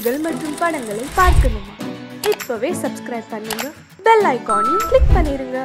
நிகழ்ச்சிகள் மற்றும் படங்களை பார்க்கணுமா? இப்பவே சப்ஸ்கிரைப் பண்ணுங்க, பெல் ஐகானையும் கிளிக் பண்ணிருங்க.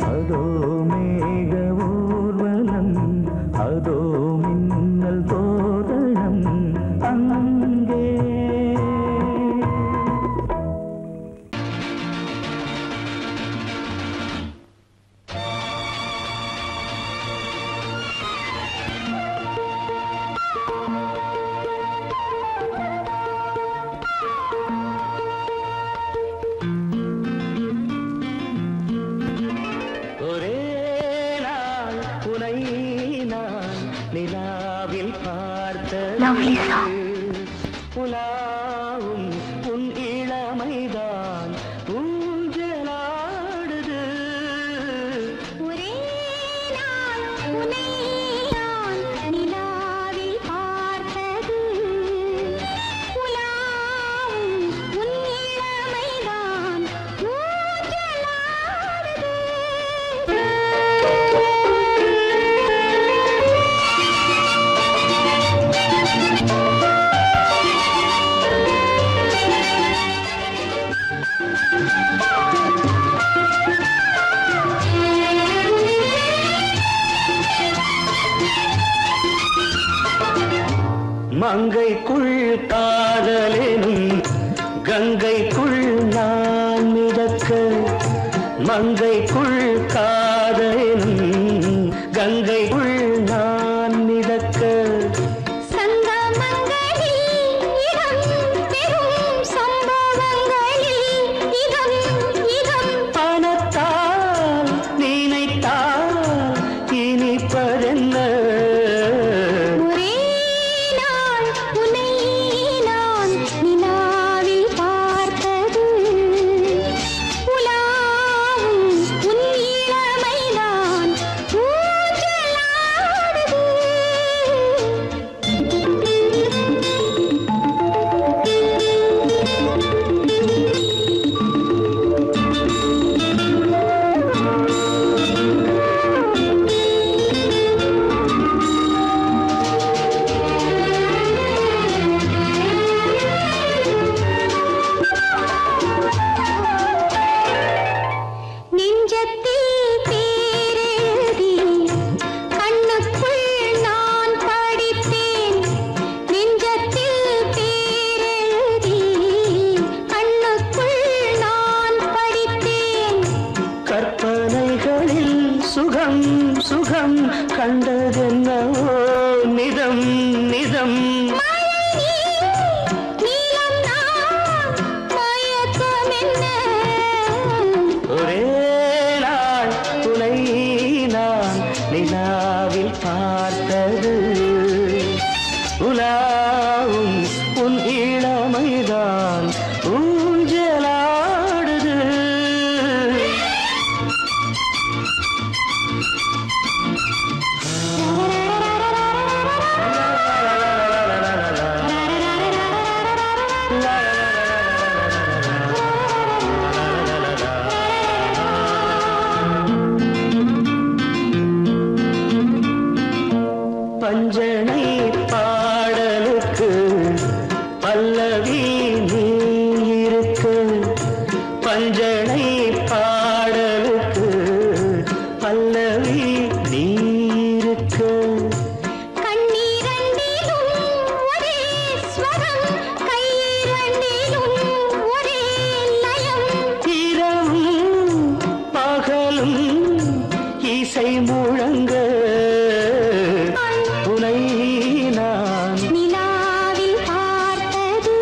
அதோ மேக ஊர்வலம் உனை நான் நிலாவில் பார்த்தது உலாவும் உன் இளமைதான் ஊஞ்சலாடுது ஒரே நாள் உனை நான் நிலாவில் பார்த்தது உலாவும் உன் இளமைதான் ஊஞ்சலாடுது மங்கைக்குள் காதலெனும் கங்கைக்குள் நான் மிதக்க மங்கைக்குள் காதலெனும் கங்கைக்குள் நான் மிதக்க பணத்தால் நினைத்தால் இனிப்பதென்ன சுகம் சுகம் கண்டதென்னவோ நிதம் நிதம் ஒரே நாள் உனை நான் நிலாவில் பார்த்தது உலாவும் உன் இளமைதான் ஊஞ்சலாடுது பஞ்சனை பாடலுக்கு பல்லவி நீ இருக்கு பஞ்சனை பாடலுக்கு பல்லவி நீ இருக்கு இரவும் பகலும் இசை முழங்க உனை நான் நிலாவில் பார்த்தது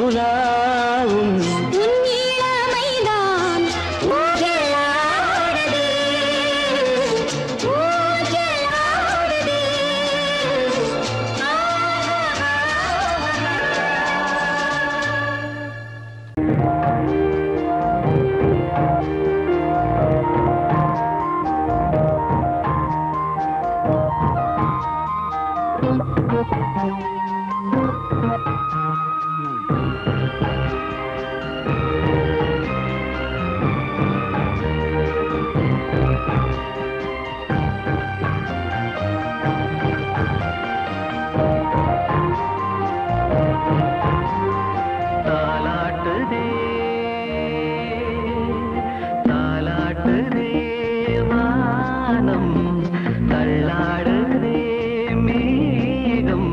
உலாவும் உன் இளமைதான் ஊஞ்சலாடுது ஊஞ்சலாடுது தாலாட்டுதே தாலாட்டுதே வானம் தள்ளாடுதே மேகம்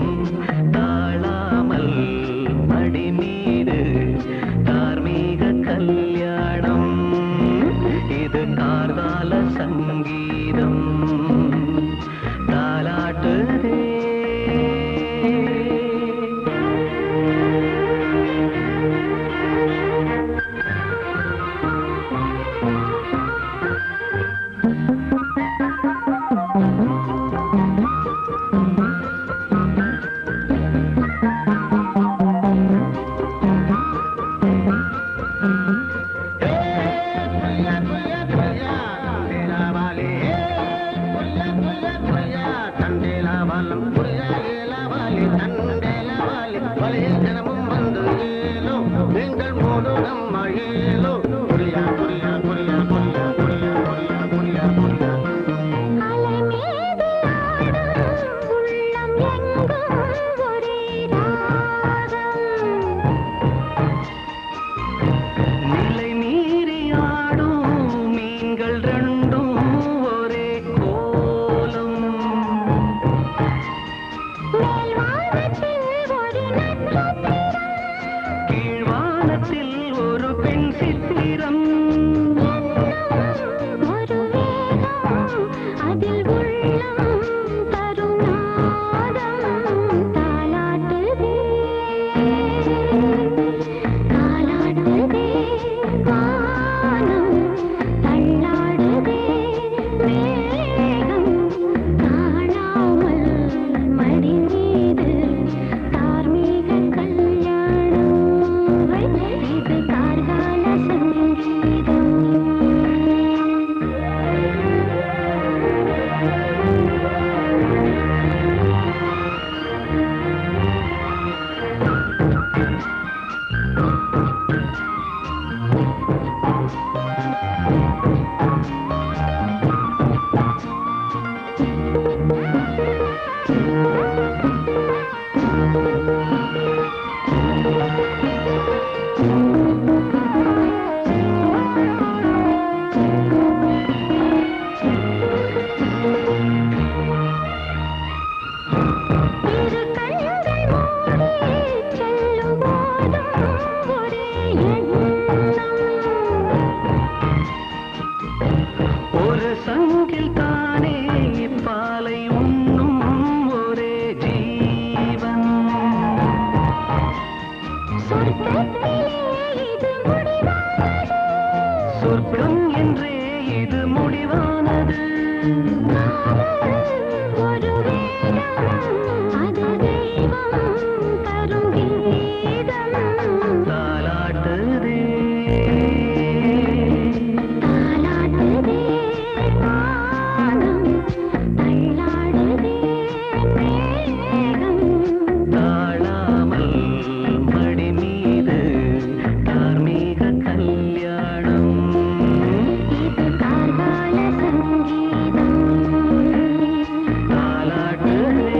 தாழாமல் மடி மீது தார்மீக கல்யாணம் இது கார்கால சங்கீதம் தாலாட்டுதே காலம் புரியலாவாலி தண்டேலாவாலி வலைய தினமும் வந்து ஏலோ நீங்கள் மூடு நம்ம ஏலோ புரியா புரியா புரியா புரியா புரியா புரியா புரியா புரியா அலை மீது ஆடும் உள்ளம் எங்கும் ஒரே ராகம் நிலை மீறி ஆடும் மீன்கள் ரெண்டும் ஒரே கோலம் மேல்வானத்தில் ஒரு நட்சத்திரம் கீழ்வானத்தில் ஒரு பெண் சித்திரம் ஒரு வேகம் அதில் உள்ளம் தரும் நாதம் தாலாட்டுதே தாலாட்டுதே வானம் தள்ளாடுதே மேகம் காணாமல் மடி மீது தார்மீக கல்யாணம் இது கார்கால சங்கீதம் இரு கண்கள் மூடி செல்லும் போதும் ஒரே எண்ணம் ஒரு சங்கில் தானே பாலை உண்ணும் ஒரே ஜீவன் சொர்க்கத்திலே இது முடிவானது சொர்க்கம் என்றே இது முடிவானது ஒரு வேதம் அது தெய்வம் தரும் கீதம் தாலாட்டுதே தாலாட்டுதே வானம் தள்ளாடுதே மேகம் தாழாமல் மடி மீது தார்மீக கல்யாணம் இது கார்கால சங்கீதம் தாலாட்டுதே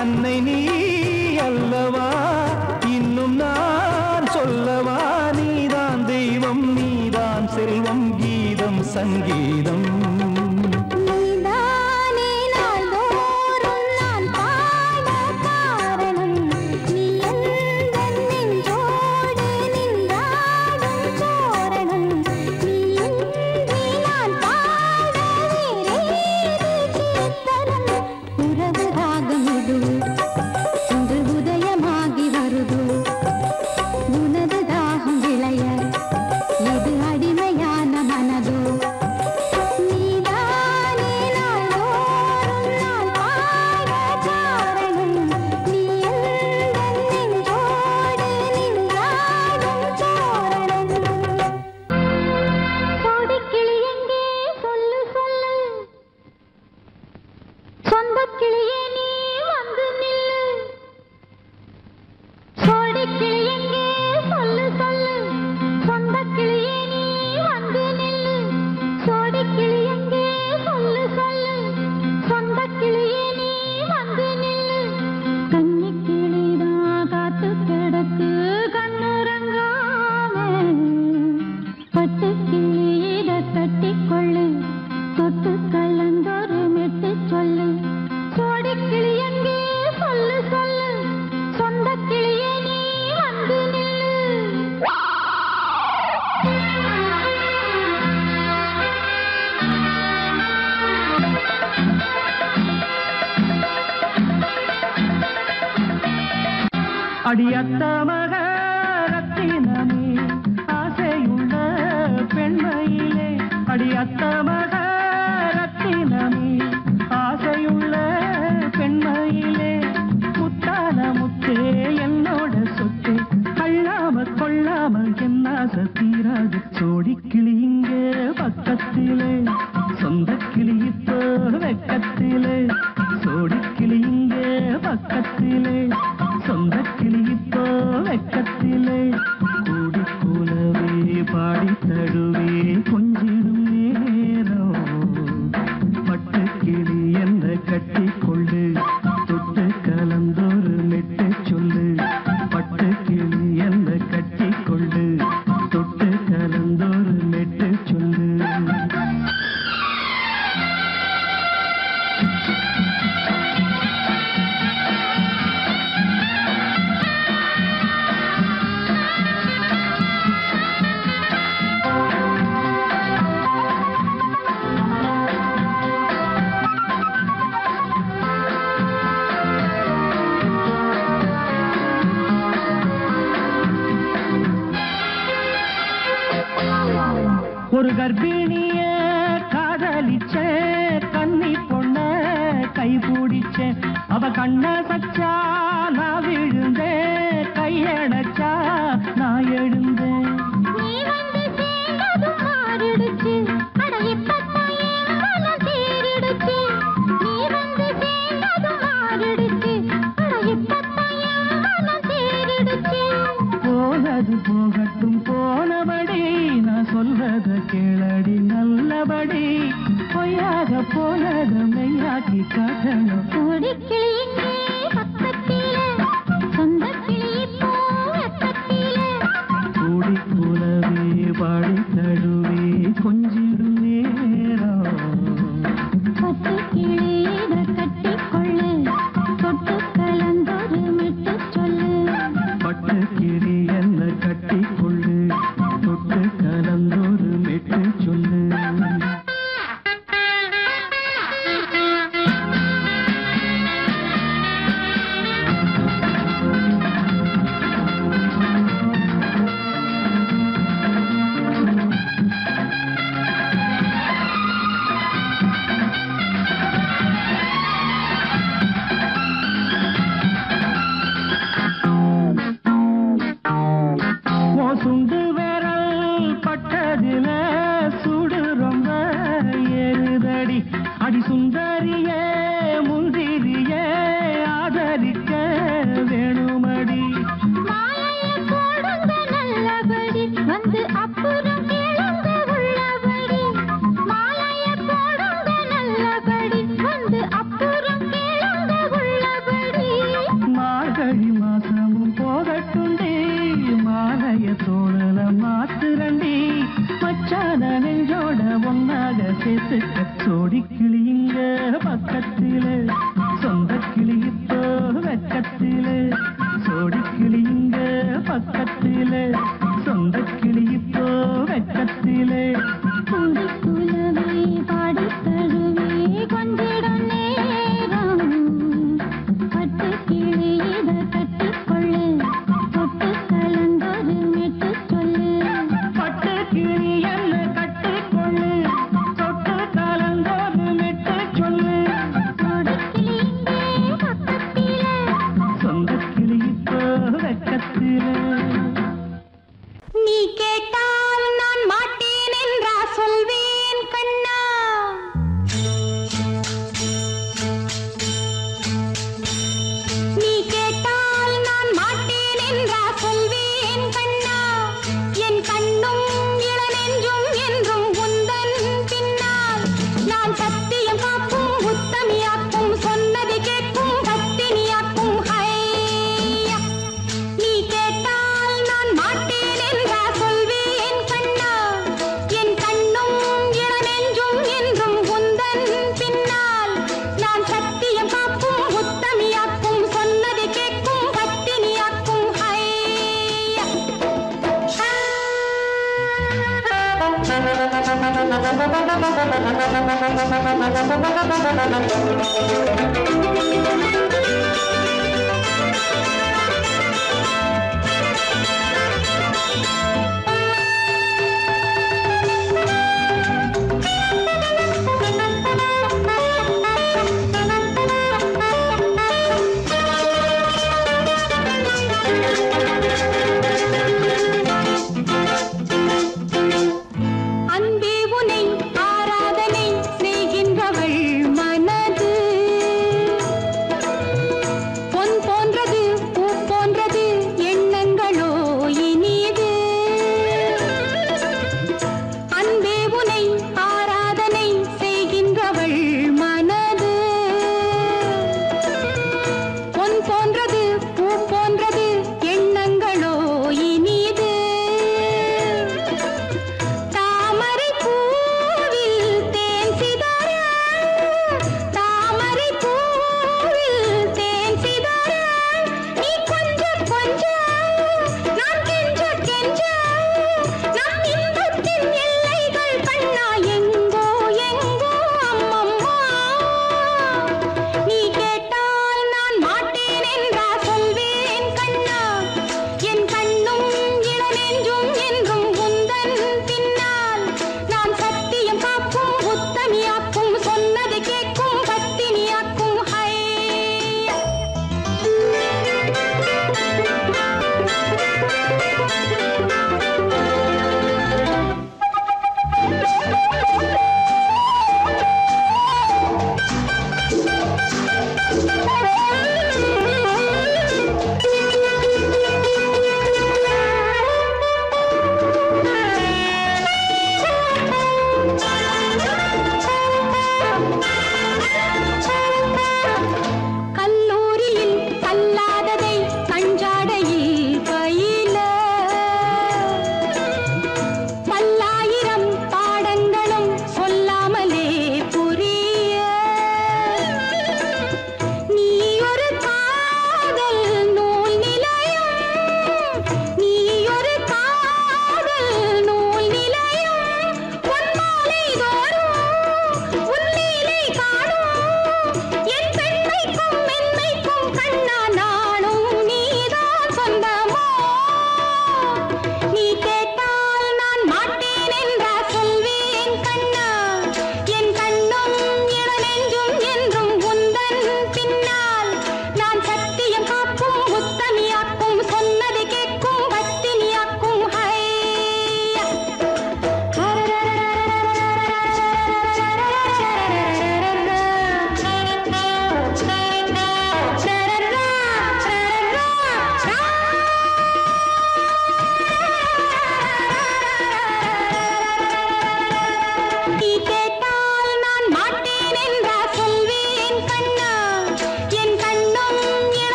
அன்னை நீ அல்லவா இன்னும் நான் சொல்லவா நீதான் தெய்வம் நீதான் செல்வம் கீதம் சங்கீதம் நீதானே நாள்தோறும் நான் பாட காரணம் நீ எந்தன் நெஞ்சோடு நின்றாடும் தோரணம் நீ இன்றி நான் பாட வேறேது கீர்த்தனம் உறவு ராகம் இது இன்று உதயமாகி வருதோ உனது தாகம் விளைய இது அடிமையான மனதோ நீதானே நாள்தோறும் நான் பாட காரணம் நீ எந்தன் நெஞ்சோடு நின்றாடும் தோரணம் கோடிக்கிளி எங்கே சொல்லு சொல்லு சொந்தக் கிளியே நீ வந்து நில்லு கோடிக்கிளி எங்கே சொல்லு சொல்லு சொந்தக் கிளியே நீ வந்து நில்லு கோடிக்கிளி எங்கே சொல்லு சொல்லு சொந்தக் கிளியே நீ வந்து நில்லு கன்னிக் கிளிதான் காத்து கிடக்கு கண்ணுறங்காம பட்டுக் கிளி இத கட்டிக்கொள்ளு தொட்டு கலந்தொரு மெட்டு சொல்லு கோடிக் கிளி எங்கே சொல்லு சொல்லு சொந்தக் கிளியே நீ வந்து நில்லு அடியத்த மக ரத்தினமே ஆசையுள்ள பெண்மையிலே அடியத்த மக ரத்தினமே ஆசையுள்ள பெண்மையிலே முத்தான முத்தே என்னோட சொத்து அள்ளாம கொள்ளாம என்ன தீராது சோடிக்கிளி இங்கே பக்கத்திலே சொந்த கிளி இப்போ வெக்கத்திலே சோடிக்கிளி இங்கே பக்கத்திலே சொந்த கிளி இப்போ வெக்கத்திலே கூடி கூலவே பாடி தழுவே கொஞ்சிடும் நேரம் பட்டு கிளி என்ன கட்டி கொள்ளு தொட்டு கலந்தொரு மெட்டு சொல்லு பட்டு கிளி என்ன கட்டி கொள்ளு தொட்டு கலந்தொரு மெட்டு சொல்லு ஒரு கர்ப்பிணிய காதலிச்ச கன்னி பொண்ண கை பிடிச்ச அவ கண்ண சச்சா நான் விழுந்தேன் கையடைச்சா நான் எழுந்தேன் நீ வந்து சேர்ந்ததும் மாறிடுச்சு அட இப்பத்தான் என் மனம் தேறிடுச்சு நீ வந்து சேர்ந்ததும் மாறிடுச்சு அட இப்பத்தான் என் மனம் தேறிடுச்சு போனது போகட்டும் போனபடி நான் சொல்றத கேளடி நல்லபடி பொய்யாக போனது மெய்யாக்கி காட்டணும் கோடிக்கிளி இங்கே பக்கத்திலே சொந்தக் கிளி இப்போ வெக்கத்திலே கூடி கூலவே பாடி தழுவே கொஞ்சிடும் நேரம் பட்டு கிளி இத கட்டிக்கொள்ளு தொட்டு கலந்தொரு மெட்டு சொல்லு பட்டு கிளி என்ன கட்டி கொள்ளு தொட்டு கலந்தொரு மெட்டு சொல்லு சுண்டு விரல் பட்டதில சுடு ரொம்ப ஏறுதடி அடி சுந்தரியே முந்திரியே ஆதரிக்க வேணுமடி மாலைய போடுங்க நல்லபடி வந்து அப்புறம் கேளுங்க உள்ளபடி மாலைய போடுங்க நல்லபடி வந்து அப்புறம் கேளுங்க உள்ளபடி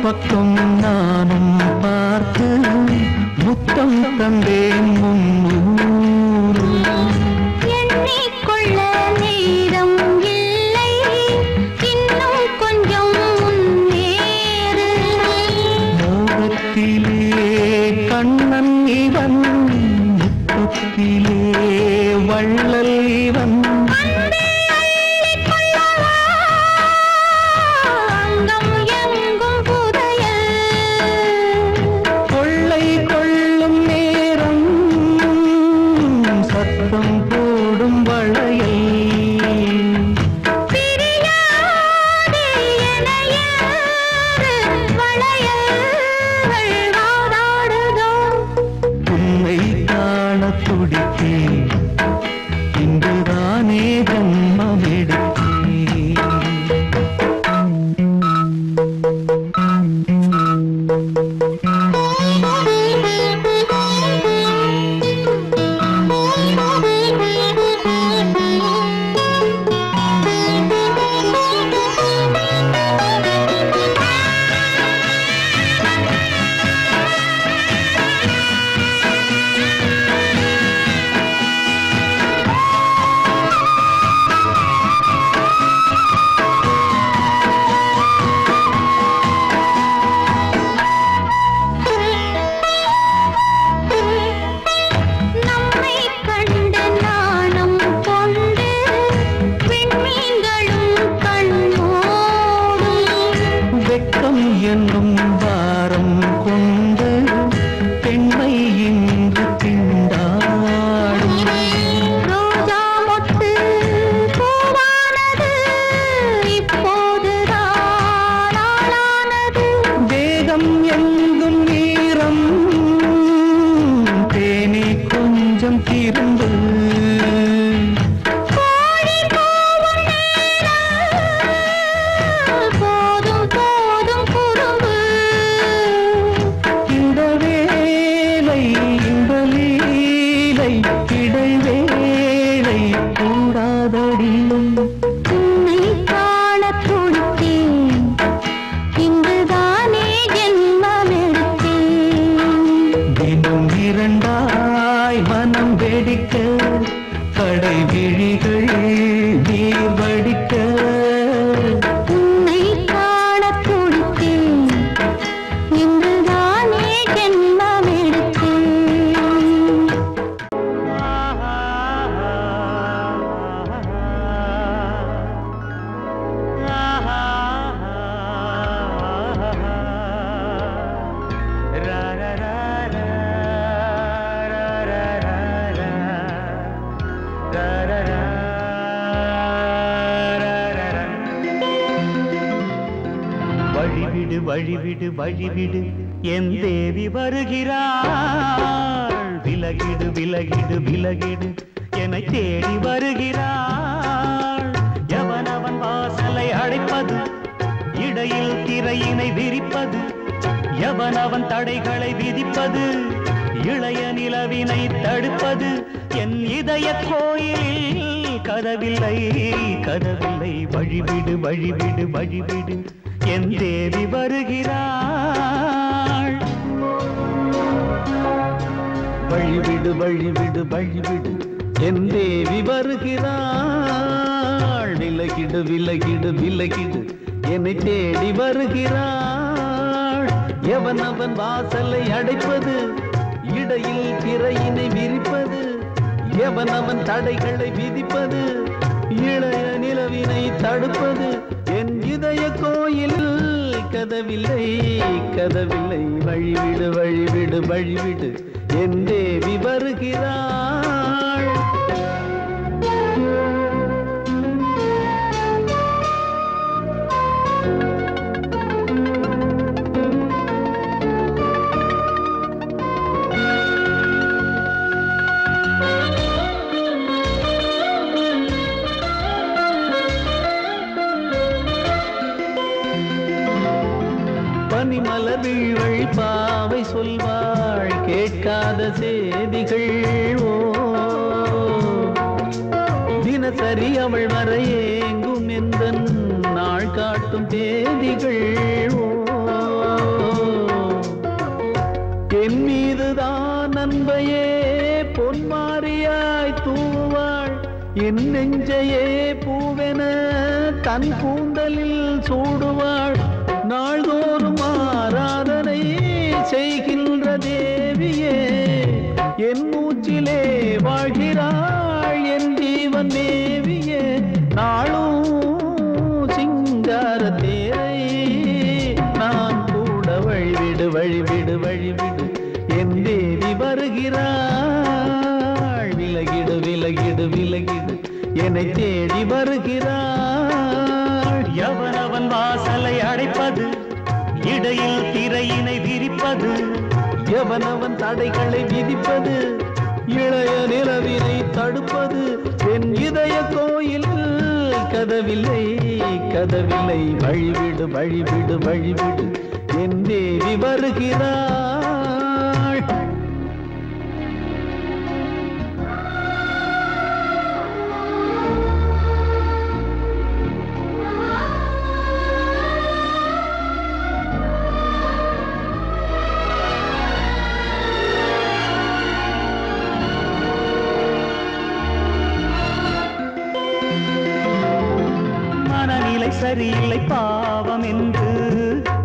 பக்கம் நானும் பார்த்து முத்தம் தந்தேன் முன்னூறு. எண்ணிக்கொள்ள நேரம் இல்லை இன்னும் கொஞ்சம் முன்னூறு. உள்ளத்திலே வள்ளல் இவன் கொள்ளை கொள்ளும் நேரம் சத்தம் போடும் வளையல் உன்னை காண துடித்தேன் இன்றுதானே ஜன்மம் எடுத்தேன் வெட்கம் என்னும் வாரம் கொண்டு பெண்மை இன்று திண்டாடும் ரோஜா மொட்டு பூவானது இப்போதுதான் ஆளானது வேகம் எங்கும் நீரம் தேனி கொஞ்சம் திரும்பு போதும் போதும் குறும்பு இந்த வேலை இந்த லீலை இடைவேளை கூடாதடியும் உன்னை காண துடித்தேன் இங்குதானே ஜென்மம் எடுத்தேன் தினம் இரண்டாய் மனம் வெடிக்க கடை விழிகள் நீர் வடிக்க உன்னை காண துடித்தேன் இங்குதானே ஜென்மம் எடுத்தேன் வழிவிடு வழிவிடு வழிவிடு என் தேவி வருகிறாள் விலகிடு விலகிடு விலகிடு என்னை தேடி வருகிறாள் எவனவன் வாசலை அடைப்பது இடையில் திரையினை விரிப்பது எவனவன் தடைகளை விதிப்பது இளைய நிலவினை தடுப்பது என் இதய கோயிலில் கதவில்லை கதவில்லை வழிவிடு வழிவிடு வழிவிடு என் தேவி வருகிறாள் வழிவிடு வழிவிடு வழிவிடு என் தேவி வருகிறாள் விலகிடு விலகிடு விலகிடு என்னை தேடி வருகிறாள் எவனவன் வாசலை அடைப்பது இடையில் திரையினை விரிப்பது எவனவன் தடைகளை விதிப்பது இளைய நிலவினை தடுப்பது என் இதய கோயில் கதவில்லை கதவில்லை வழிவிடு வழிவிடு வழிவிடு என் தேவி வருகிறாள் பனிமலர் வீழ்வழி பாவை சொல்வாள் கேட்காத செய்திகள் ஓ தினசரி அவள் வர ஏங்கும் எந்த நாள் காட்டும் தேதிகள் ஓ என் மீதுதான் அன்பையே பொன்மாரியாய் தூவாள் என் நெஞ்சையே பூவென தன் கூந்தலில் சூடுவாள் நாள்தோறும் ஆராதனை செய்கின்ற தேவியே என் மூச்சிலே வருகிறாள். விலகிடு விலகிடு விலகிடு என்னை தேடி வருகிறாள். எவனவன் வாசலை அடைப்பது, இடையில் திரையினை விரிப்பது, எவனவன் தடைகளை விதிப்பது, இளைய நிலவினை தடுப்பது, என் இதய கோயில் கதவில்லை கதவில்லை. வழிவிடு வழிவிடு வழிவிடு என் தேவி வருகிறாள். சரியில்லை பாவம் என்று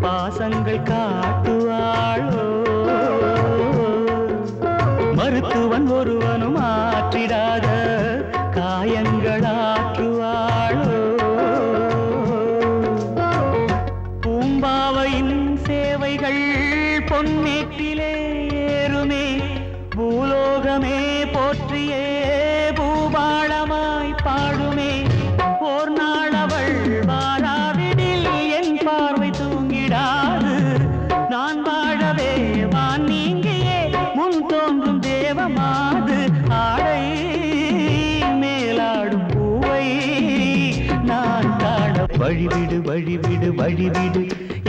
பாசங்கள் காட்டுவாளோ, மருத்துவன் ஒருவனும் ஆற்றிடாத காயங்களாற்றுவாளோ. பூம்பாவையின் சேவைகள் பொன்னேட்டிலே ஏறுமே, பூலோகமே போற்றியே பூபாளமாய் பாடுமே. ஓர் நாள் அவள் வாராவிடில் என் பார்வை தூங்கிடாது, நான் வாழவே வான் நீங்கியே முன் தோன்றும் தேவமாது. ஆடை மேலாடும் பூவை நான் காண வழிவிடு வழிவிடு வழிவிடு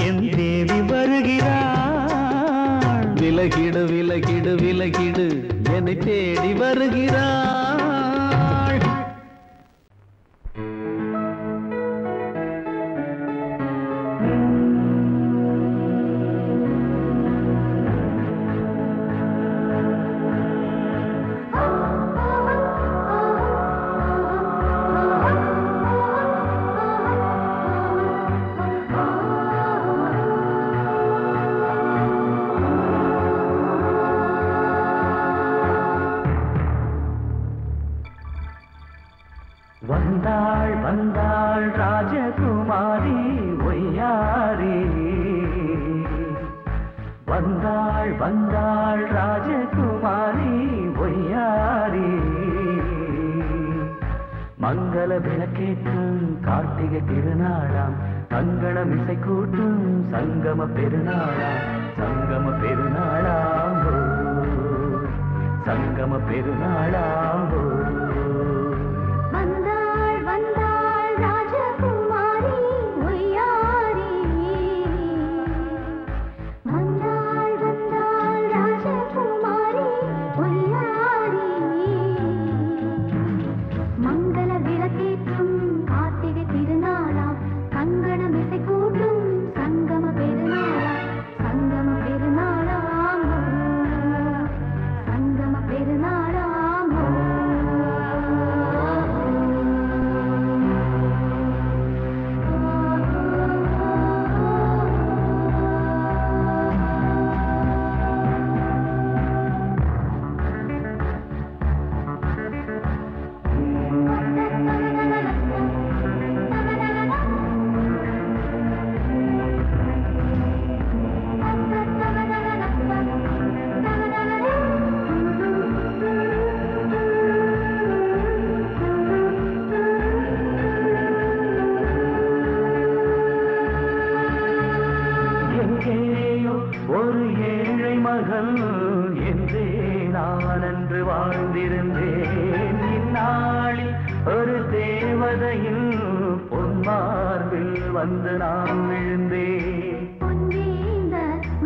என் தேவி வருகிறாள். விலகிடு விலகிடு விலகிடு என்னை தேடி வருகிறாள். வந்தாள் வந்தாள் ராஜகுமாரி ஒய்யாரி, வந்தாள் வந்தாள் ராஜகுமாரி ஒய்யாரி. மங்கள விளக்கேற்றும் கார்த்திகை திருநாளாம், கங்கணம் இசை கூட்டும் சங்கம பெருநாளாம், சங்கம பெருநாளாம் சங்கம பெருநாளாம். வந்தாள் வந்தாள் ராஜகுமாரி ஒய்யாரி, வந்தாள் வந்தாள் ராஜகுமாரி ஒய்யாரி. மங்கள விளக்கேற்றும் கார்த்திகை திருநாளாம், கங்கணம் இசை கூட்டும் சங்கம பெருநாளாம், சங்கம பெருநாளாம் சங்கம பெருநாளாம். எங்கேயோ ஒரு ஏழை மகள் என்றே நான் அன்று வாழ்ந்திருந்தேன். இந்நாளில் ஒரு தேவதையில் பொன்மார்பில் வந்து நான் விழுந்தேன். பொன்னேந்த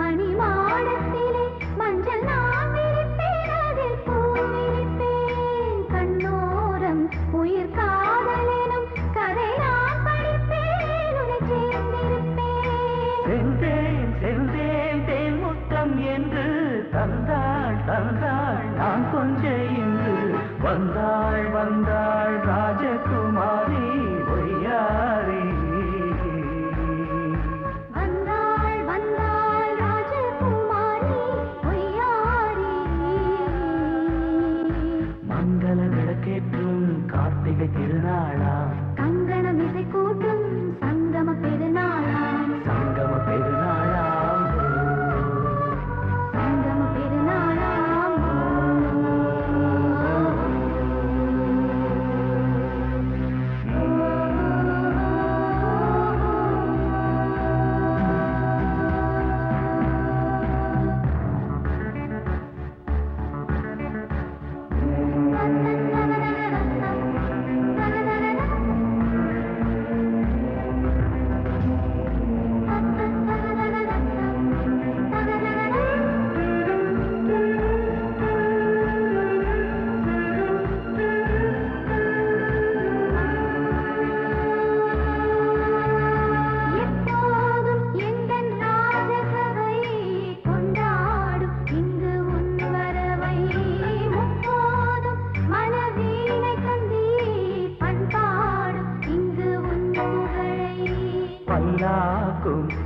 மணிமாடத்திலே மஞ்சள் நான் விரிப்பேன், அதில் பூ விரிப்பேன். கண்ணோரம் உயிர் காதலெனும் கதை நான் படிப்பேன், உன்னை சேர்ந்திருப்பேன். சென்றேன் சென்றேன் தேன் முத்தம் என்று தந்தாள் தந்தாள் நான் கொஞ்ச இன்று. வந்தாள் வந்தாள் ராஜகுமாரி ஒய்யாரி, வந்தாள் வந்தாள் ராஜகுமாரி ஒய்யாரி. மங்கள விளக்கேற்றும் கார்த்திகை திருநாளாம், கங்கணம் இசை கூட்டும் சங்கம பெருநாளாம், சங்கம பெருநாளாம் சங்கம பெருநாளாம்.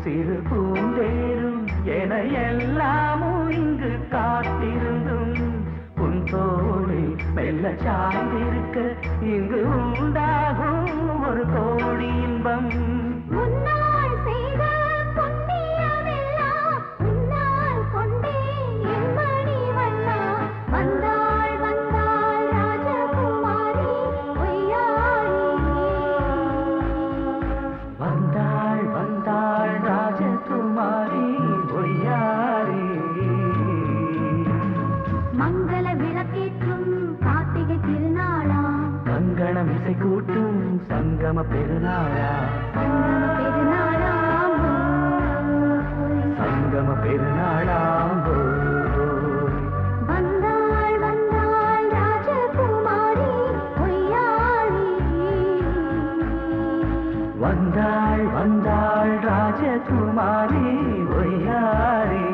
சிறு பூந்தேரும் என எல்லாமும் இங்கு காத்திருந்தும் உன் தோழி மெல்ல சாய்ந்திருக்க இங்கு உண்டாகும் ஒரு கோடி இன்பம். முன்னால் செய்த புண்ணியமெல்லாம் உன்னால் கொண்டேன் என் மணி வண்ணா. வந்தாள் வந்தாள் ராஜகுமாரி பொய்யாரி. வந்தாள் வந்தாள் ராஜகுமாரி பொய்யாரி. மங்கள விளக்கேற்றும் கார்த்திகை திருநாளா. கங்கணம் இசை கூட்டும் சங்கம பெருநாளா. சங்கம பெருநாளாம் சங்கம பெருநாளாம் வந்தாள் வந்தாள் ராஜகுமாரி பொய்யாரி. வந்தாள் வந்தாள் ராஜகுமாரி பொய்யாரி.